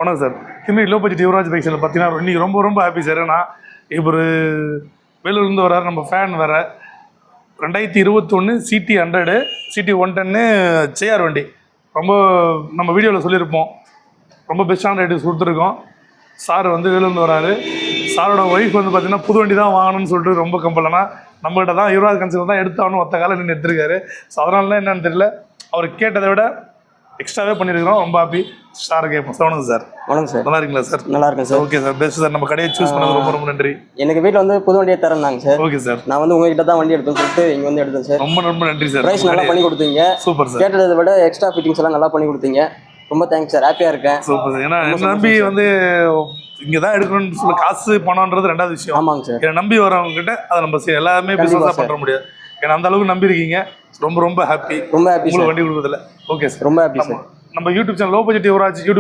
வணக்கம் சார். இதுமாரி low budget Yuvraj bike channel பார்த்தீங்கன்னா இன்றைக்கி ரொம்ப ரொம்ப ஹாப்பி சார். ஏன்னா இப்போ ஒரு வேலூர்லேருந்து வராரு நம்ம ஃபேன் வேறு. 2021 சிடி 100 சிடி 110 சேஆர் வண்டி. ரொம்ப நம்ம வீடியோவில் சொல்லியிருப்போம், ரொம்ப பெஸ்ட்டான ரேட்டுக்கு கொடுத்துருக்கோம். சார் வந்து வேலூர்லேருந்து வராரு. சாரோட ஒய்ஃப் வந்து பார்த்தீங்கன்னா புது வண்டி தான் வாங்கணும்னு சொல்லிட்டு ரொம்ப கம்பலனா நம்மகிட்ட தான் யுவராஜ் கன்சல் தான் எடுத்தாகணும் ஒத்த காலம் நின்று எடுத்திருக்காரு. ஸோ அதனால தான் என்னன்னு தெரியல, அவர் கேட்டதை விட எக்ஸ்ட்ராவே பண்ணியிருக்கிறோம். ரொம்ப ஹாப்பி. சார் கேட்போம். சார் வணக்கம் சார். வணக்கம் சார். நல்லா இருக்கீங்களா சார்? நல்லா இருக்கேன் sir. Okay sir, best sir. நம்ம கடையை சூஸ் பண்ணது ரொம்ப ரொம்ப நன்றி. எனக்கு வீட்டில் வந்து புது வண்டியை தரேன்னாங்க சார். Okay sir. நான் வந்து உங்ககிட்ட தான் வண்டி எடுத்தேன்னு சொல்லிட்டு இங்கே வந்து எடுத்தேன் சார். ரொம்ப ரொம்ப நன்றி சார். ப்ரைஸ் நல்லா பண்ணி கொடுத்தீங்க. Super sir. கேட்டதை விட எக்ஸ்ட்ரா ஃபிட்டிங்ஸ் எல்லாம் நல்லா பண்ணி கொடுத்தீங்க. ரொம்ப தேங்க்ஸ் சார். ஹாப்பியாக இருக்கேன். Super sir. ஏன்னா என்ன நம்பி வந்து இங்கே தான் எடுக்கணும்னு சொல்லி காசு பணம்ன்றது ரெண்டாவது விஷயம். ஆமாங்க சார். என்னை நம்பி வரவங்க கிட்ட அதை நம்ம எல்லாமே பிஸ்னஸாக பண்ணுற முடியாது. ஏன்னா அந்த அளவுக்கு நம்பி இருக்கீங்க. ரொம்ப ரொம்ப ஹாப்பி. ரொம்ப ஹாப்பி உங்களுக்கு வண்டி கொடுக்குறதுல. Okay sir. ரொம்ப ஹாப்பி சார். நம்ம YouTube channel low budget Yuvraj YouTube